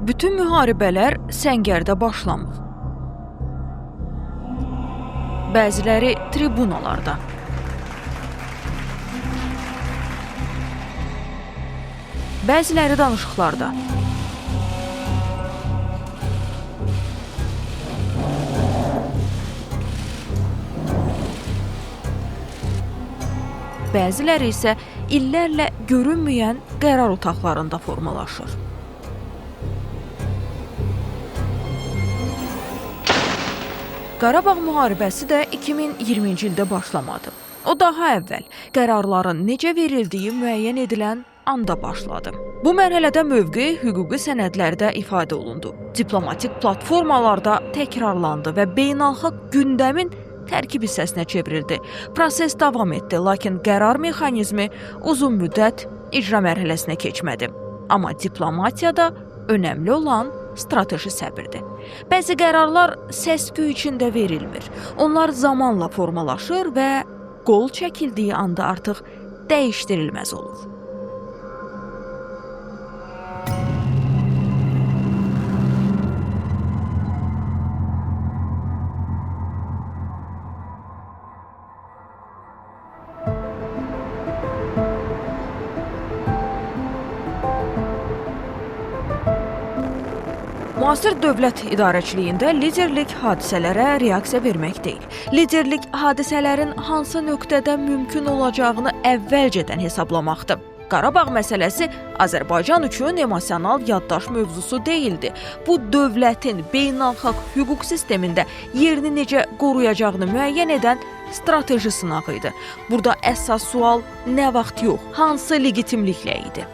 Bütün müharibələr səngərdə başlamır. Bəziləri tribunalarda. Bəziləri danışıqlarda. Bəziləri isə illərlə görünməyən qərar otaqlarında formalaşır. Qarabağ müharibəsi də 2020-ci ildə başlamadı. O daha əvvəl qərarların necə verildiyi müəyyən edilən anda başladı. Bu mərhələdə mövqe hüquqi sənədlərdə ifadə olundu. Diplomatik platformalarda təkrarlandı və beynəlxalq gündəmin tərkib hissəsinə çevrildi. Proses davam etdi, lakin qərar mexanizmi uzun müddət icra mərhələsinə keçmədi. Amma diplomatiyada önəmli olan strateji səbirdir. Bəzi qərarlar səs-küy içində verilmir. Onlar zamanla formalaşır və qol çəkildiyi anda artıq dəyişdirilməz olur. Müasir dövlət idarəçiliyində liderlik hadisələrə reaksiya vermək deyil. Liderlik hadisələrin hansı nöqtədə mümkün olacağını əvvəlcədən hesablamaqdır. Qarabağ məsələsi Azərbaycan üçün emosional yaddaş mövzusu deyildi. Bu, dövlətin beynəlxalq hüquq sistemində yerini necə qoruyacağını müəyyən edən strateji sınağı idi. Burada əsas sual nə vaxt yox, hansı legitimliklə idi?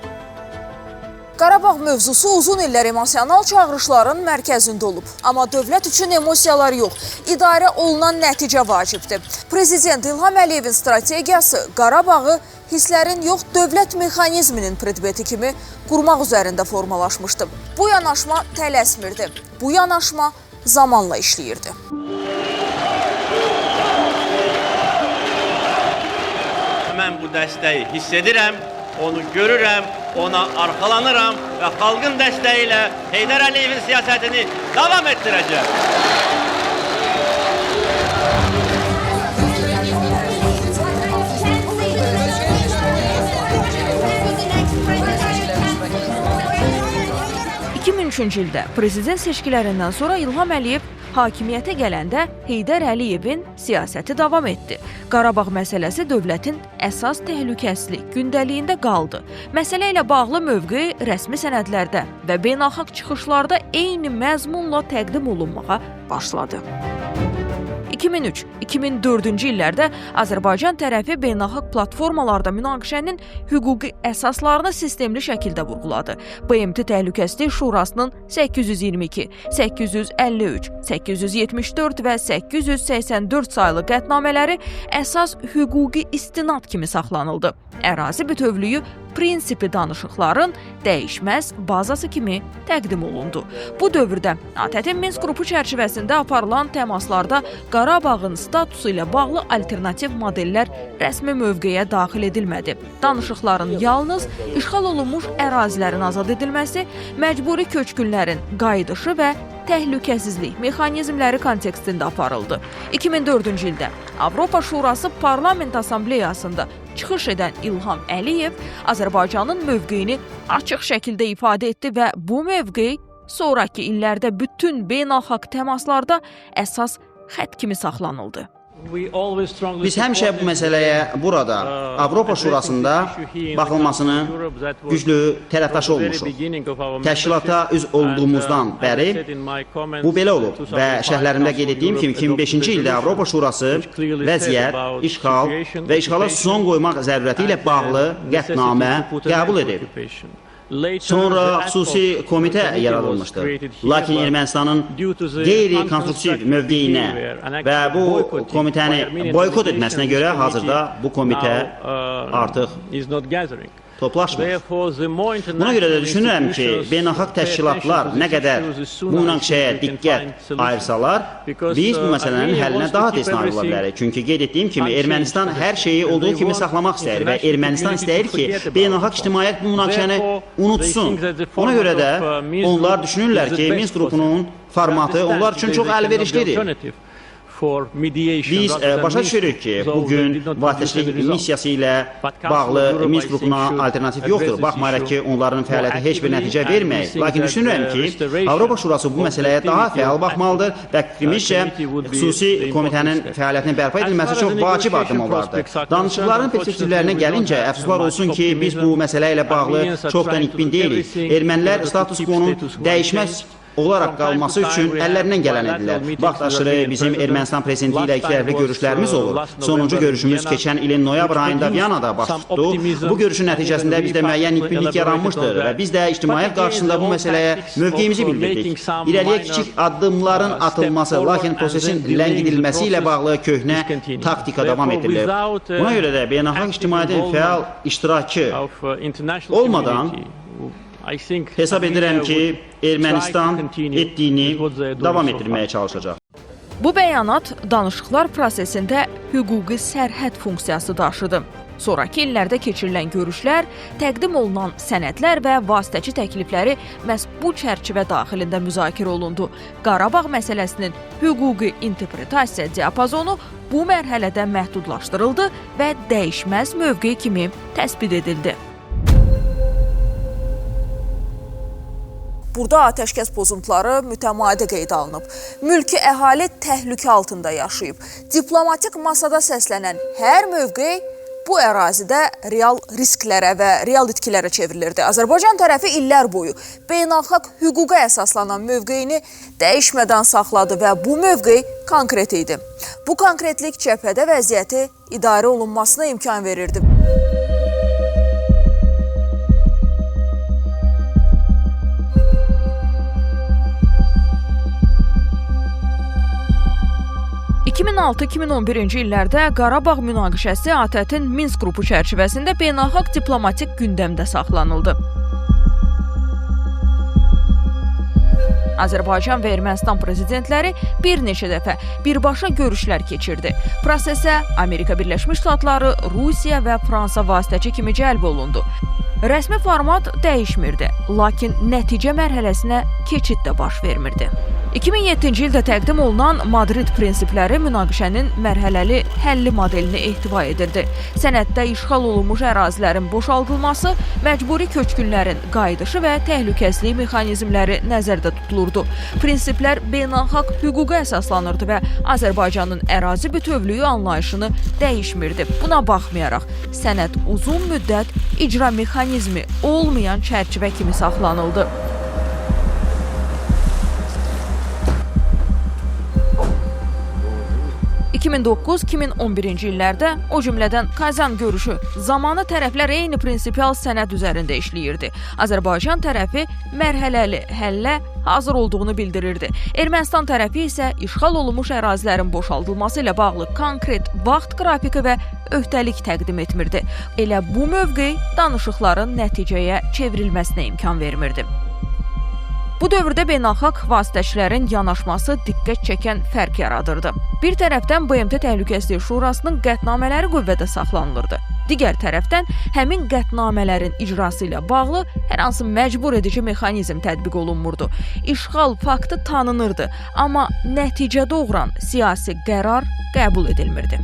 Qarabağ mövzusu uzun illər emosional çağırışların mərkəzində olub. Amma dövlət üçün emosiyalar yox, idarə olunan nəticə vacibdir. Prezident İlham Əliyevin strategiyası Qarabağı hisslərin yox, dövlət mexanizminin predmeti kimi qurmaq üzərində formalaşmışdı. Bu yanaşma tələsmirdi. Bu yanaşma zamanla işləyirdi. Mən bu dəstəyi hiss edirəm, onu görürəm, ona arxalanıram və xalqın dəstəyi ilə Heydər Əliyevin siyasətini davam etdirəcəm. ...2003-cü ildə prezident seçkilərindən sonra İlham Əliyev hakimiyyətə gələndə Heydər Əliyevin siyasəti davam etdi. Qarabağ məsələsi dövlətin əsas təhlükəsizlik gündəliyində qaldı. Məsələ ilə bağlı mövqe rəsmi sənədlərdə və beynəlxalq çıxışlarda eyni məzmunla təqdim olunmağa başladı. 2003-2004-cü illərdə Azərbaycan tərəfi beynəlxalq platformalarda münaqişənin hüquqi əsaslarını sistemli şəkildə vurğuladı. BMT Təhlükəsizlik Şurasının 822, 853, 874 və 884 saylı qətnamələri əsas hüquqi istinad kimi saxlanıldı. Ərazi bütövlüyü prinsipi danışıqların dəyişməz bazası kimi təqdim olundu. Bu dövrdə ATƏT-in Minsk qrupu çərçivəsində aparılan təmaslarda Qarabağın statusu ilə bağlı alternativ modellər rəsmi mövqeyə daxil edilmədi. Danışıqların yalnız işğal olunmuş ərazilərin azad edilməsi, məcburi köçkünlərin qayıdışı və təhlükəsizlik mexanizmləri kontekstində aparıldı. 2004-cü ildə Avropa Şurası Parlament Assambleyasında çıxış edən İlham Əliyev Azərbaycanın mövqeyini açıq şəkildə ifadə etdi və bu mövqey sonraki illərdə bütün beynəlxalq təmaslarda əsas xətt kimi saxlanıldı. Biz həmişə bu məsələyə burada, Avropa Şurasında baxılmasını güclü tərəfdaşı olmuşuq. Təşkilata üzv olduğumuzdan bəri bu belə olub və şərhlərimdə qeyd etdiyim kimi 2005-ci ildə Avropa Şurası vəziyyət, işğal və işğala son qoymaq zərurəti ilə bağlı qətnamə qəbul edib. Sonra xüsusi komitə yaradılmışdır. Lakin Ermənistanın qeyri-konstruktiv mövqeyinə və bu komitəni boykot etməsinə görə hazırda bu komitə artıq toplaşmır. Buna görə də düşünürəm ki, beynəlxalq təşkilatlar nə qədər bu münaqişəyə diqqət ayırsalar, biz bu məsələnin həllinə daha tez nail ola bilərik. Çünki qeyd etdiyim kimi, Ermənistan hər şeyi olduğu kimi saxlamaq istəyir və Ermənistan istəyir ki, beynəlxalq ictimaiyyət bu münaqişəni unutsun. Ona görə də onlar düşünürlər ki, Minsk qrupunun formatı onlar üçün çox əlverişlidir. Biz başa düşürük ki, bugün vasitəçilik missiyası ilə bağlı Minsk qrupuna alternativ yoxdur. Baxmayaraq ki, onların fəaliyyəti heç bir nəticə verməyir. Lakin düşünürəm ki, Avropa Şurası bu məsələyə daha fəal baxmalıdır və fikrimizcə xüsusi komitənin fəaliyyətinin bərpa edilməsi çox vacib addım olardı. Danışıqların perspektivlərinə gəlincə, əfsuslar olsun ki, biz bu məsələ ilə bağlı çox da nikbin deyilik. Ermənilər status quo-nun dəyişməz olaraq qalması üçün əllərindən gələn edirlər. Vaxt aşırı bizim Ermənistan prezidenti ilə ikitərəfli görüşlərimiz olur. Sonuncu görüşümüz keçən ilin noyabr ayında Viyanada baş tutdu. Bu görüşün nəticəsində bizdə müəyyən nikbinlik yaranmışdır və biz də ictimaiyyət qarşısında bu məsələyə mövqeyimizi bildirdik. İrəliyə kiçik addımların atılması, lakin prosesin ləngidilməsi ilə bağlı köhnə taktika davam edilir. Buna görə də beynəlxalq ictimaiyyətin fəal iştirakı olmadan hesab edirəm ki, Ermənistan etdiyini davam etdirməyə çalışacaq. Bu bəyanat danışıqlar prosesində hüquqi sərhəd funksiyası daşıdı. Sonrakı illərdə keçirilən görüşlər, təqdim olunan sənədlər və vasitəçi təklifləri məhz bu çərçivə daxilində müzakirə olundu. Qarabağ məsələsinin hüquqi interpretasiya diapazonu bu mərhələdə məhdudlaşdırıldı və dəyişməz mövqe kimi təsbit edildi. Burada atəşkəs pozuntuları mütəmadi qeydə alınıb. Mülki əhali təhlükə altında yaşayıb. Diplomatik masada səslənən hər mövqe bu ərazidə real risklərə və real itkilərə çevrilirdi. Azərbaycan tərəfi illər boyu beynəlxalq hüquqa əsaslanan mövqeyini dəyişmədən saxladı və bu mövqey konkret idi. Bu konkretlik cəbhədə vəziyyəti idarə olunmasına imkan verirdi. ...2006-2011-ci illərdə Qarabağ münaqişəsi ATƏT-in Minsk qrupu çərçivəsində beynəlxalq diplomatik gündəmdə saxlanıldı. Azərbaycan və Ermənistan prezidentləri bir neçə dəfə birbaşa görüşlər keçirdi. Prosesə Amerika Birləşmiş Ştatları, Rusiya və Fransa vasitəçi kimi cəlb olundu. Rəsmi format dəyişmirdi, lakin nəticə mərhələsinə keçid də baş vermirdi. 2007-ci ildə təqdim olunan Madrid prinsipləri münaqişənin mərhələli həlli modelini ehtiva edirdi. Sənəddə işğal olunmuş ərazilərin boşaldılması, məcburi köçkünlərin qayıdışı və təhlükəsizlik mexanizmləri nəzərdə tutulurdu. Prinsiplər beynəlxalq hüquqa əsaslanırdı və Azərbaycanın ərazi bütövlüyü anlayışını dəyişmirdi. Buna baxmayaraq, sənəd uzun müddət icra mexanizmi olmayan çərçivə kimi saxlanıldı. 2009-2011-ci illərdə, o cümlədən Kazan görüşü zamanı tərəflər eyni prinsipial sənəd üzərində işləyirdi. Azərbaycan tərəfi mərhələli həllə hazır olduğunu bildirirdi. Ermənistan tərəfi isə işğal olunmuş ərazilərin boşaldılması ilə bağlı konkret vaxt qrafiki və öhdəlik təqdim etmirdi. Elə bu mövqe danışıqların nəticəyə çevrilməsinə imkan vermirdi. Bu dövrdə beynəlxalq vasitəçilərin yanaşması diqqət çəkən fərq yaradırdı. Bir tərəfdən BMT Təhlükəsizlik Şurasının qətnamələri qüvvədə saxlanılırdı. Digər tərəfdən həmin qətnamələrin icrası ilə bağlı hər hansı məcbur edici mexanizm tətbiq olunmurdu. İşğal faktı tanınırdı, amma nəticə doğuran siyasi qərar qəbul edilmirdi.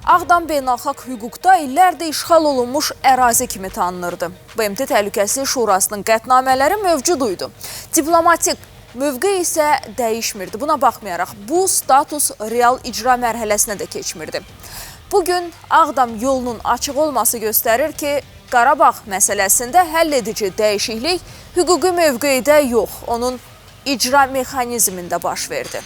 Ağdam beynəlxalq hüquqda illərdir işğal olunmuş ərazi kimi tanınırdı. BMT Təhlükəsizlik Şurasının qətnamələri mövcud idi. Diplomatik mövqe isə dəyişmirdi. Buna baxmayaraq bu status real icra mərhələsinə də keçmirdi. Bugün Ağdam yolunun açıq olması göstərir ki, Qarabağ məsələsində həll edici dəyişiklik hüquqi mövqedə yox, onun icra mexanizmində baş verdi.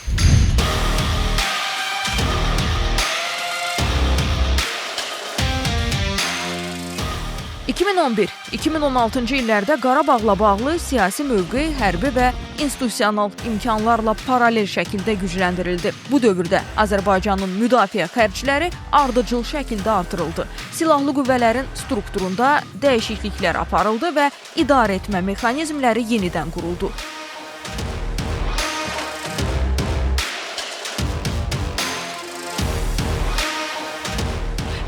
2011-2016-cı illərdə Qarabağla bağlı siyasi mövqe, hərbi və institusional imkanlarla paralel şəkildə gücləndirildi. Bu dövrdə Azərbaycanın müdafiə xərcləri ardıcıl şəkildə artırıldı. Silahlı qüvvələrin strukturunda dəyişikliklər aparıldı və idarə etmə mexanizmləri yenidən quruldu.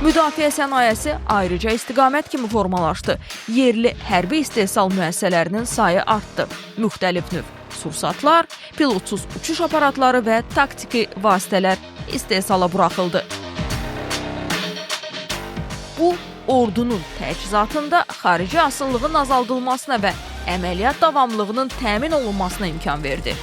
Müdafiə sənayesi ayrıca istiqamət kimi formalaşdı. Yerli hərbi istehsal müəssisələrinin sayı artdı. Müxtəlif növ sursatlar, pilotsuz uçuş aparatları və taktiki vasitələr istehsala buraxıldı. Bu, ordunun təchizatında xarici asıllığın azaldılmasına və əməliyyat davamlılığının təmin olunmasına imkan verdi.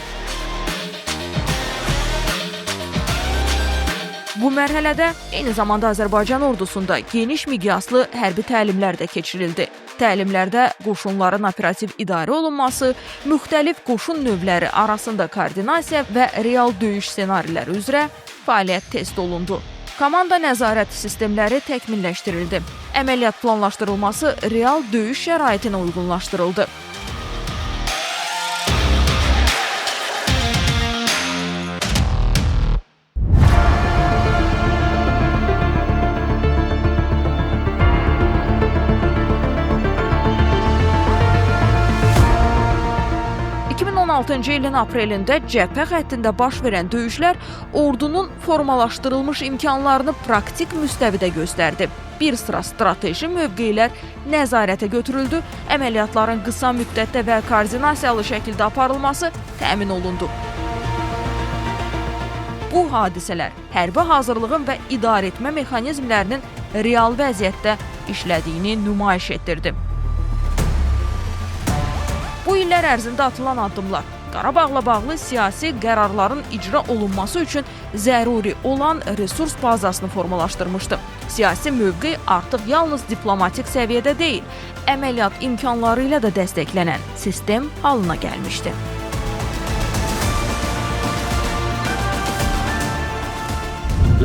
Bu mərhələdə eyni zamanda Azərbaycan ordusunda geniş miqyaslı hərbi təlimlər də keçirildi. Təlimlərdə qoşunların operativ idarə olunması, müxtəlif qoşun növləri arasında koordinasiya və real döyüş ssenariləri üzrə fəaliyyət test olundu. Komanda nəzarət sistemləri təkmilləşdirildi. Əməliyyat planlaşdırılması real döyüş şəraitinə uyğunlaşdırıldı. ilin aprelində cəbhə xəttində baş verən döyüşlər ordunun formalaşdırılmış imkanlarını praktik müstəvidə göstərdi. Bir sıra strateji mövqelər nəzarətə götürüldü, əməliyyatların qısa müddətdə və koordinasiyalı şəkildə aparılması təmin olundu. Bu hadisələr hərbi hazırlığın və idarə etmə mexanizmlərinin real vəziyyətdə işlədiyini nümayiş etdirdi. Bu illər ərzində atılan addımlar Qarabağla bağlı siyasi qərarların icra olunması üçün zəruri olan resurs bazasını formalaşdırmışdı. Siyasi mövqe artıq yalnız diplomatik səviyyədə deyil, əməliyyat imkanları ilə də dəstəklənən sistem halına gəlmişdi.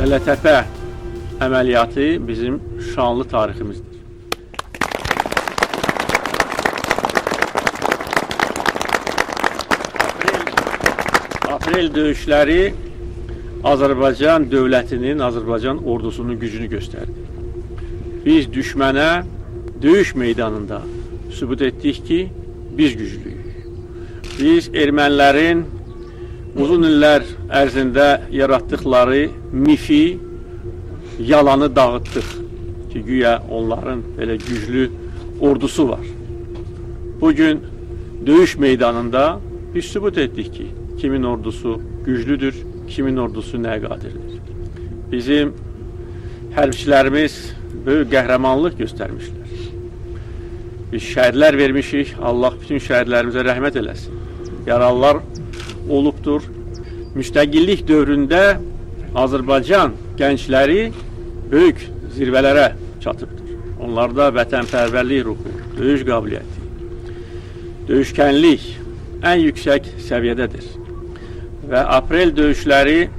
Lələtəpə əməliyyatı bizim şanlı tariximizdir. Aprel döyüşləri Azərbaycan dövlətinin, Azərbaycan ordusunun gücünü göstərdi. Biz düşmənə döyüş meydanında sübut etdik ki, biz güclüyük. Biz ermənilərin uzun illər ərzində yaratdıqları mifi, yalanı dağıtdıq ki, güya onların belə güclü ordusu var. Bugün döyüş meydanında biz sübut etdik ki, kimin ordusu güclüdür, kimin ordusu nəyə qadirdir. Bizim hərbçilərimiz böyük qəhrəmanlıq göstərmişlər. Biz şəhidlər vermişik, Allah bütün şəhidlərimizə rəhmət eləsin. Yaralılar olubdur. Müstəqillik dövründə Azərbaycan gəncləri böyük zirvələrə çatıbdır. Onlarda vətənpərvərlik ruhu, döyüş qabiliyyəti, döyüşkənlik ən yüksək səviyyədədir. Və aprel döyüşləri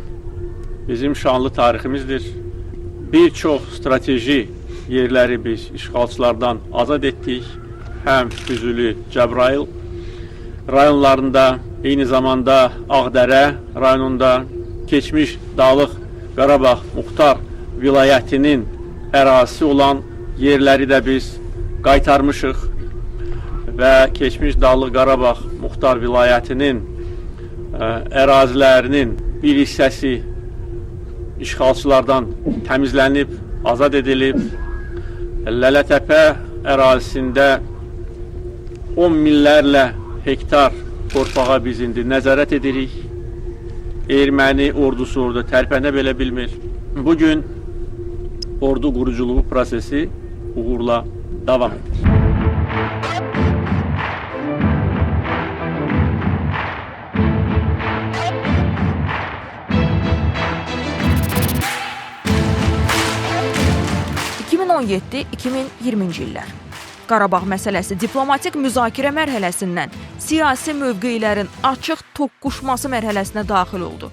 bizim şanlı tariximizdir. Bir çox strateji yerləri biz işğalçılardan azad etdik. Həm Füzuli, Cəbrayıl rayonlarında, eyni zamanda Ağdərə rayonunda, keçmiş Dağlıq Qarabağ Muxtar vilayətinin ərazisi olan yerləri də biz qaytarmışıq və keçmiş Dağlıq Qarabağ Muxtar vilayətinin ərazilərinin bir hissəsi işğalçılardan təmizlənib, azad edilib. Lələtəpə ərazisində 10 minlərlə hektar torpağa biz indi nəzarət edirik. Erməni ordusu orada tərpənə belə bilmir. Bugün ordu quruculuğu prosesi uğurla davam edir. ...2017-2020-ci illər. Qarabağ məsələsi diplomatik müzakirə mərhələsindən siyasi mövqelərin açıq toqquşması mərhələsinə daxil oldu.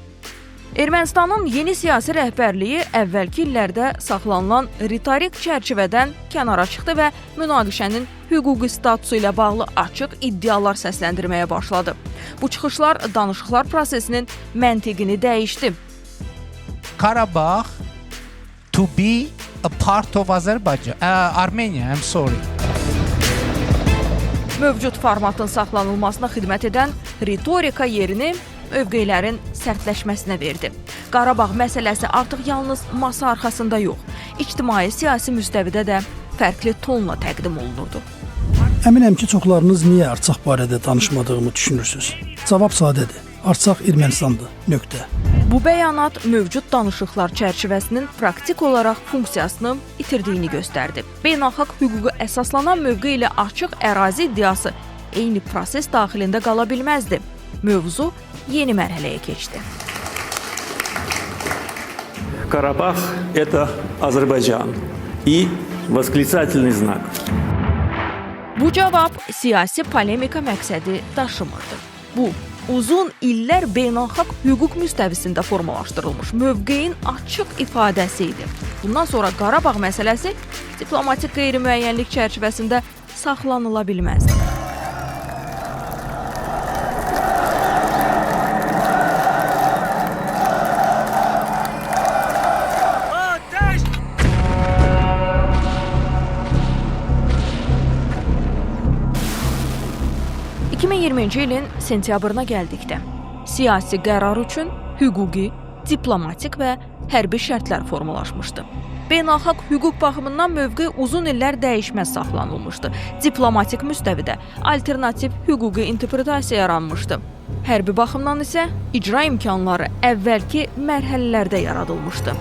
Ermənistanın yeni siyasi rəhbərliyi əvvəlki illərdə saxlanılan ritorik çərçivədən kənara çıxdı və münaqişənin hüquqi statusu ilə bağlı açıq iddialar səsləndirməyə başladı. Bu çıxışlar danışıqlar prosesinin məntiqini dəyişdi. Karabağ to be a part of Azerbaijan, Armenia, I'm sorry. Mövcud formatın saxlanılmasına xidmət edən ritorika yerini mövqelərin sərtləşməsinə verdi. Qarabağ məsələsi artıq yalnız masa arxasında yox, ictimai-siyasi müstəvidə də fərqli tonla təqdim olunurdu. Əminəm ki, çoxlarınız niyə Artsaq barədə danışmadığımı düşünürsünüz. Cavab sadədir. Artsaq Ermənistandır. Nöqtə. Bu bəyanat mövcud danışıqlar çərçivəsinin praktik olaraq funksiyasını itirdiyini göstərdi. Beynəlxalq hüquqa əsaslanan mövqe ilə açıq ərazi iddiası eyni proses daxilində qala bilməzdi. Mövzu yeni mərhələyə keçdi. Карабах – это Азербайджан и восклицательный знак. Bu cavab siyasi polemika məqsədi daşımırdı. Bu, uzun illər beynəlxalq hüquq müstəvisində formalaşdırılmış mövqeyin açıq ifadəsi idi. Bundan sonra Qarabağ məsələsi diplomatik qeyri-müəyyənlik çərçivəsində saxlanıla bilməzdi. ilin sentyabrına gəldikdə siyasi qərar üçün hüquqi, diplomatik və hərbi şərtlər formalaşmışdı. Beynəlxalq hüquq baxımından mövqe uzun illər dəyişməz saxlanılmışdı. Diplomatik müstəvidə alternativ hüquqi interpretasiya yaranmışdı. Hərbi baxımdan isə icra imkanları əvvəlki mərhələlərdə yaradılmışdı.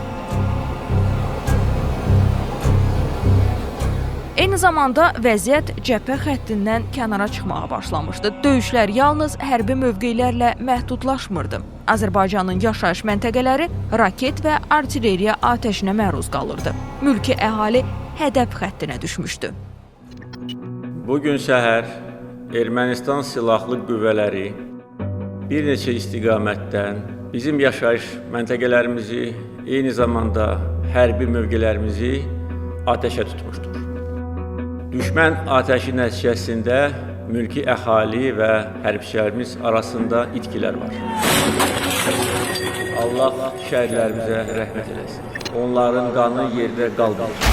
Eyni zamanda vəziyyət cəbhə xəttindən kənara çıxmağa başlamışdı. Döyüşlər yalnız hərbi mövqelərlə məhdudlaşmırdı. Azərbaycanın yaşayış məntəqələri raket və artilleriya atəşinə məruz qalırdı. Mülki əhali hədəf xəttinə düşmüşdü. Bugün səhər Ermənistan silahlı qüvvələri bir neçə istiqamətdən bizim yaşayış məntəqələrimizi, eyni zamanda hərbi mövqelərimizi atəşə tutmuşdur. Düşmən atəşi nəticəsində mülki əhali və hərbçilərimiz arasında itkilər var. Allah şəhidlərimizə rəhmət eləsin. Onların qanı yerdə qalmamış.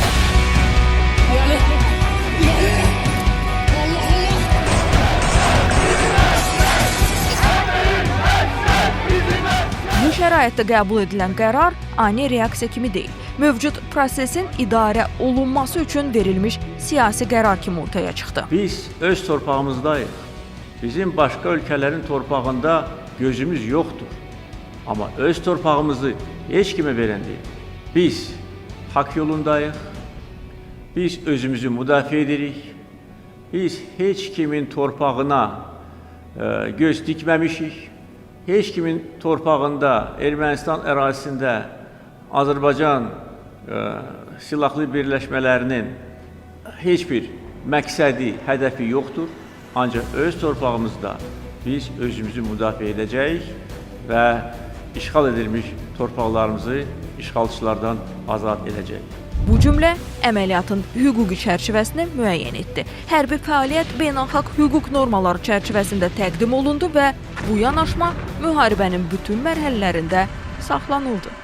Bu şəraitdə qəbul edilən qərar ani reaksiya kimi deyil. Mövcud prosesin idarə olunması üçün verilmiş siyasi qərar kimi ortaya çıxdı. Biz öz torpağımızdayıq. Bizim başqa ölkələrin torpağında gözümüz yoxdur. Amma öz torpağımızı heç kimə verən deyil. Biz haqq yolundayıq. Biz özümüzü müdafiə edirik. Biz heç kimin torpağına göz dikməmişik. Heç kimin torpağında, Ermənistan ərazisində Azərbaycan silahlı birləşmələrinin heç bir məqsədi, hədəfi yoxdur. Ancaq öz torpağımızda biz özümüzü müdafiə edəcəyik və işğal edilmiş torpaqlarımızı işğalçılardan azad edəcəyik. Bu cümlə əməliyyatın hüquqi çərçivəsini müəyyən etdi. Hərbi fəaliyyət beynəlxalq hüquq normaları çərçivəsində təqdim olundu və bu yanaşma müharibənin bütün mərhələlərində saxlanıldı.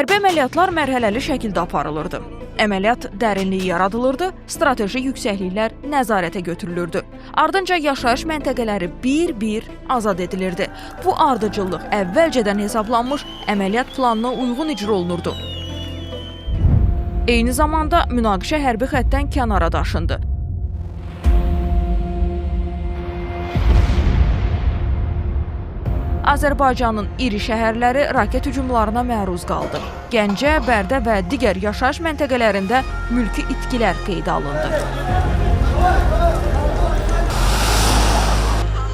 Hərbi əməliyyatlar mərhələli şəkildə aparılırdı. Əməliyyat dərinliyi yaradılırdı, strateji yüksəkliklər nəzarətə götürülürdü. Ardınca yaşayış məntəqələri bir-bir azad edilirdi. Bu ardıcıllıq əvvəlcədən hesablanmış əməliyyat planına uyğun icra olunurdu. Eyni zamanda münaqişə hərbi xəttdən kənara daşındı. Azərbaycanın iri şəhərləri raket hücumlarına məruz qaldı. Gəncə, Bərdə və digər yaşayış məntəqələrində mülki itkilər qeydə alındı.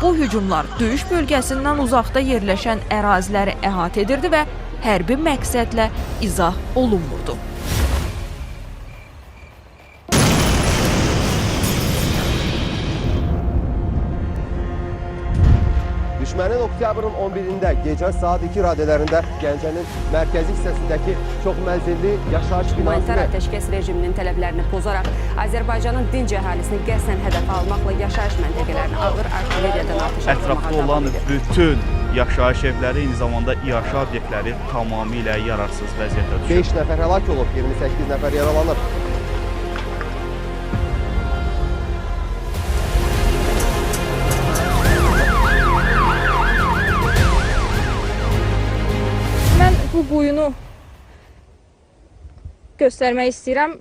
Bu hücumlar döyüş bölgəsindən uzaqda yerləşən əraziləri əhatə edirdi və hərbi məqsədlə izah olunmurdu. Düşmənin oktyabrın 11-də gecə saat 2 radələrində Gəncənin mərkəzi hissəsindəki çox mənzilli yaşayış binası humanitar atəşkəs rejiminin tələblərini pozaraq Azərbaycanın dinc əhalisini qəsdən hədəf almaqla yaşayış məntəqələrini ağır artilleriyadan atış ətrafda olan bütün yaşayış evləri, eyni zamanda iaşə obyektləri tamamilə yararsız vəziyyətdə düşür. 5 nəfər həlak olub, 28 nəfər yaralanıb. Bu quyunu göstərmək istəyirəm.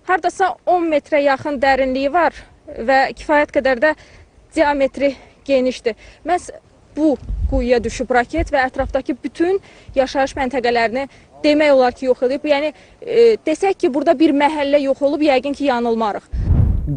Hardasa 10 metrə yaxın dərinliyi var və kifayət qədər də diametri genişdir. Məhz bu quyuya düşüb raket və ətrafdakı bütün yaşayış məntəqələrini demək olar ki, yox edib. Yəni, desək ki, burada bir məhəllə yox olub, yəqin ki, yanılmarıq.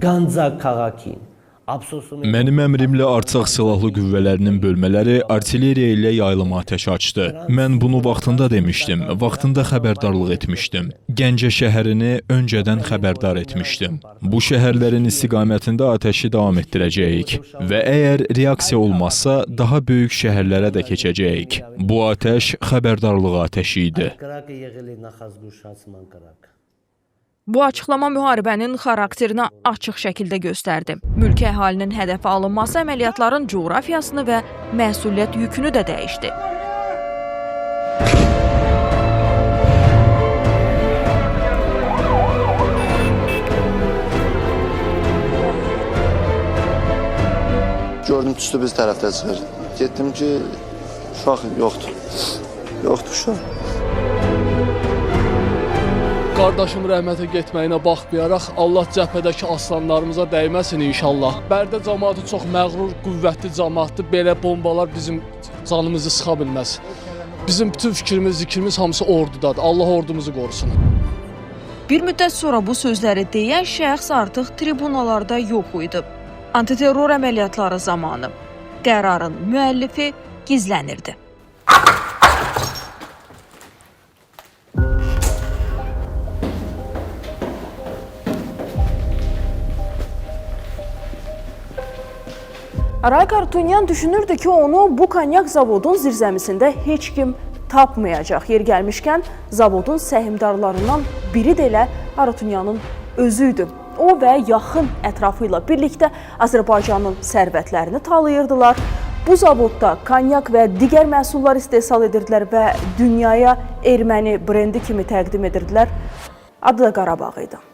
Qanca Qağakin. Mənim əmrimlə Artsaq silahlı qüvvələrinin bölmələri artilleriya ilə yayılım atəş açdı. Mən bunu vaxtında demişdim, vaxtında xəbərdarlıq etmişdim. Gəncə şəhərini öncədən xəbərdar etmişdim. Bu şəhərlərin istiqamətində atəşi davam etdirəcəyik və əgər reaksiya olmazsa, daha böyük şəhərlərə də keçəcəyik. Bu atəş xəbərdarlıq atəşi idi. Bu açıqlama müharibənin xarakterini açıq şəkildə göstərdi. Mülki əhalinin hədəfə alınması əməliyyatların coğrafiyasını və məsuliyyət yükünü də dəyişdi. Gördüm, tüstü biz tərəfdə çıxır. Getdim ki, uşaq yoxdur. Yoxdur uşaq. Qardaşım rəhmətə getməyinə baxmayaraq, Allah cəbhədəki aslanlarımıza dəyməsin inşallah. Bərdə cəmaatı çox məğrur, qüvvətli cəmaatdır. Belə bombalar bizim canımızı sıxa bilməz. Bizim bütün fikrimiz, zikrimiz hamısı ordudadır. Allah ordumuzu qorusun. Bir müddət sonra bu sözləri deyən şəxs artıq tribunalarda yox idi. Antiterror əməliyyatları zamanı qərarın müəllifi gizlənirdi. Aray Harutyunyan düşünürdü ki, onu bu konyak zavodun zirzəmisində heç kim tapmayacaq. Yer gəlmişkən, zavodun səhmdarlarından biri də elə Harutyunyanın özüydü. O və yaxın ətrafı ilə birlikdə Azərbaycanın sərvətlərini talayırdılar. Bu zavodda konyak və digər məhsullar istehsal edirdilər və dünyaya erməni brendi kimi təqdim edirdilər. Adı da Qarabağ idi.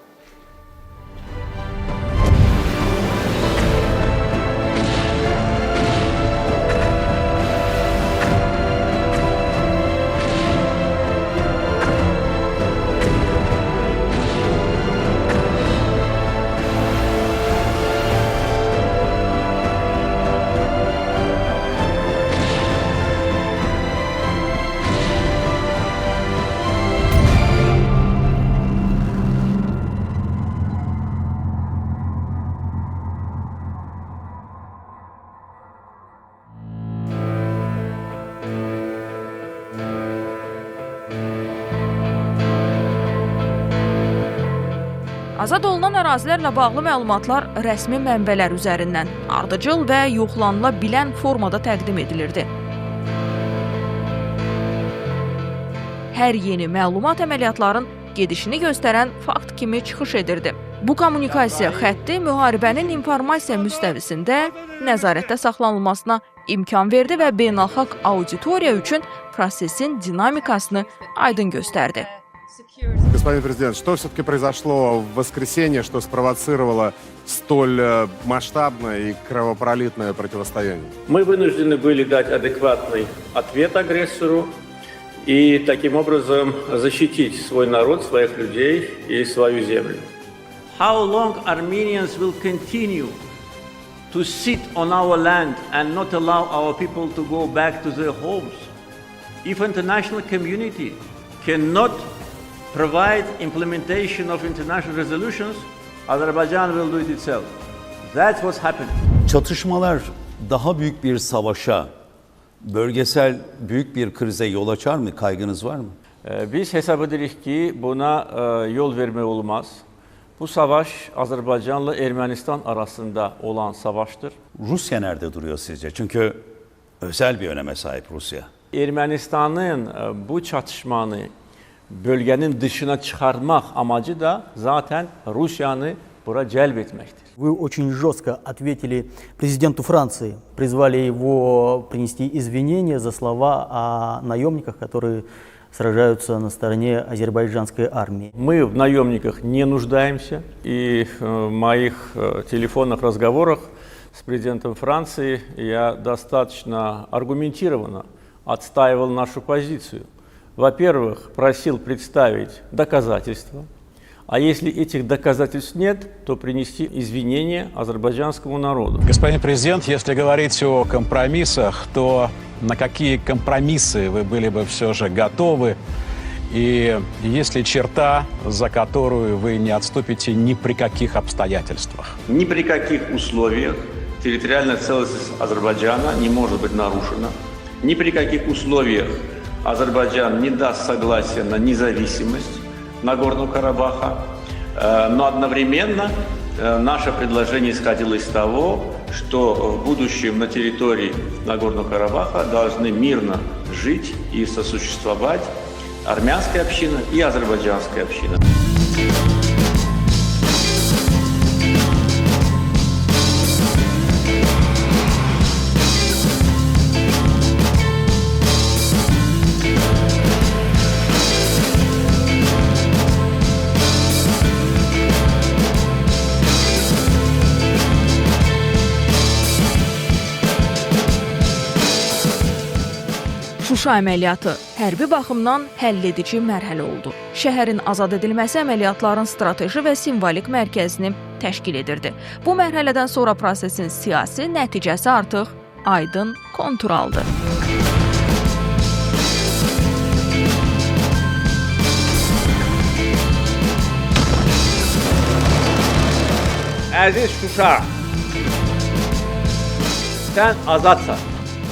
Azad olunan ərazilərlə bağlı məlumatlar rəsmi mənbələr üzərindən ardıcıl və yoxlanıla bilən formada təqdim edilirdi. Hər yeni məlumat əməliyyatların gedişini göstərən fakt kimi çıxış edirdi. Bu kommunikasiya xətti müharibənin informasiya müstəvisində nəzarətdə saxlanılmasına imkan verdi və beynəlxalq auditoriya üçün prosesin dinamikasını aydın göstərdi. Господин президент, что все-таки произошло в воскресенье, что спровоцировало столь масштабное и кровопролитное противостояние? Мы вынуждены были дать адекватный ответ агрессору и таким образом защитить свой народ, своих людей и свою землю. How long Armenians will continue to sit on our land and not allow our people to go back to their homes? If international community cannot provide implementation of international resolutions, Azerbaijan will do it itself. That's what's happening. Çatışmalar daha büyük bir savaşa, bölgesel büyük bir krize yol açar mı? Kaygınız var mı? Biz hesab edirik ki buna yol vermək olmaz. Bu savaş Azərbaycanla Ermənistan arasında olan savaştır. Rusya nerede duruyor sizce? Çünkü özel bir öneme sahip Rusya. Ermənistanın bu çatışmanı bölgenin dışına çıkarmak amacı da zaten Rusya'nı bura cəlb etməkdir. Вы очень жестко ответили президенту Франции, призвали его принести извинения за слова о наемниках, которые сражаются на стороне азербайджанской армии. Мы в наемниках не нуждаемся, и в моих телефонных разговорах с президентом Франции я достаточно аргументированно отстаивал нашу позицию. Во-первых, просил представить доказательства, а если этих доказательств нет, то принести извинения азербайджанскому народу. Господин президент, если говорить о компромиссах, то на какие компромиссы вы были бы все же готовы? И есть ли черта, за которую вы не отступите ни при каких обстоятельствах? Ни при каких условиях территориальная целостность Азербайджана не может быть нарушена. Ни при каких условиях Азербайджан не даст согласия на независимость Нагорного Карабаха, но одновременно наше предложение исходило из того, что в будущем на территории Нагорного Карабаха должны мирно жить и сосуществовать армянская община и азербайджанская община. Şuşa əməliyyatı hərbi baxımdan həlledici mərhələ oldu. Şəhərin azad edilməsi əməliyyatların strateji və simvolik mərkəzini təşkil edirdi. Bu mərhələdən sonra prosesin siyasi nəticəsi artıq aydın kontur aldı. Əziz Şuşa, sən azadsan.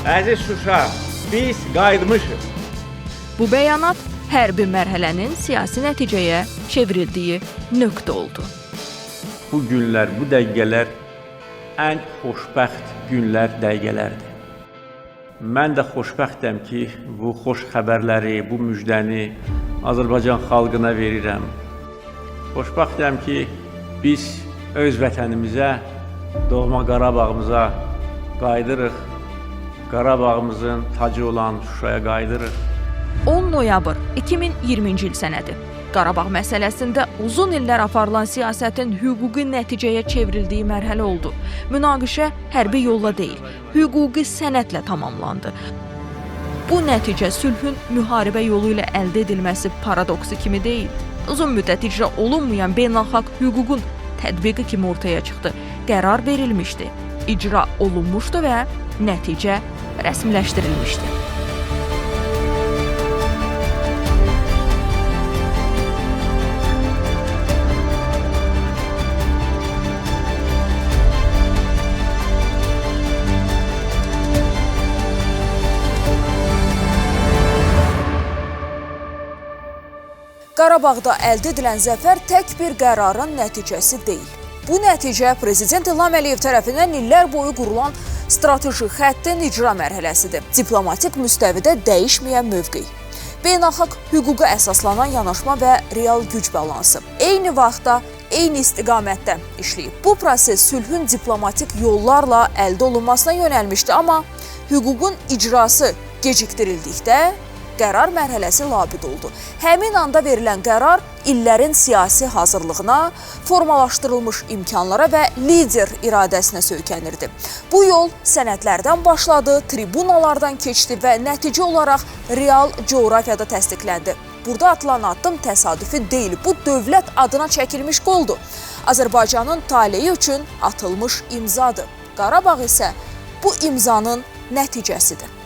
Əziz Şuşa, biz qayıtmışıq. Bu bəyanat hərbi mərhələnin siyasi nəticəyə çevrildiyi nöqtə oldu. Bu günlər, bu dəqiqələr ən xoşbəxt günlər, dəqiqələrdir. Mən də xoşbəxtəm ki, bu xoş xəbərləri, bu müjdəni Azərbaycan xalqına verirəm. Xoşbəxtəm ki, biz öz vətənimizə, doğma Qarabağımıza qayıdırıq. Qarabağımızın tacı olan Şuşaya qayıdırıq. 10 noyabr 2020-ci il sənədi. Qarabağ məsələsində uzun illər aparılan siyasətin hüquqi nəticəyə çevrildiyi mərhələ oldu. Münaqişə hərbi yolla deyil, hüquqi sənədlə tamamlandı. Bu nəticə sülhün müharibə yolu ilə əldə edilməsi paradoksu kimi deyil. Uzun müddət icra olunmayan beynəlxalq hüququn tətbiqi kimi ortaya çıxdı. Qərar verilmişdi, icra olunmuşdu və nəticə rəsmiləşdirilmişdi. Qarabağda əldə edilən zəfər tək bir qərarın nəticəsi deyil. Bu nəticə Prezident İlham Əliyev tərəfindən illər boyu qurulan strateji xəttin icra mərhələsidir. Diplomatik müstəvidə dəyişməyən mövqe. Beynəlxalq hüquqa əsaslanan yanaşma və real güc balansı. Eyni vaxtda, eyni istiqamətdə işləyib. Bu proses sülhün diplomatik yollarla əldə olunmasına yönəlmişdi, amma hüququn icrası gecikdirildikdə qərar mərhələsi labid oldu. Həmin anda verilən qərar illərin siyasi hazırlığına, formalaşdırılmış imkanlara və lider iradəsinə söykənirdi. Bu yol sənədlərdən başladı, tribunalardan keçdi və nəticə olaraq real coğrafiyada təsdiqləndi. Burada atılan addım təsadüfi deyil, bu dövlət adına çəkilmiş qoldur. Azərbaycanın taleyi üçün atılmış imzadır. Qarabağ isə bu imzanın nəticəsidir.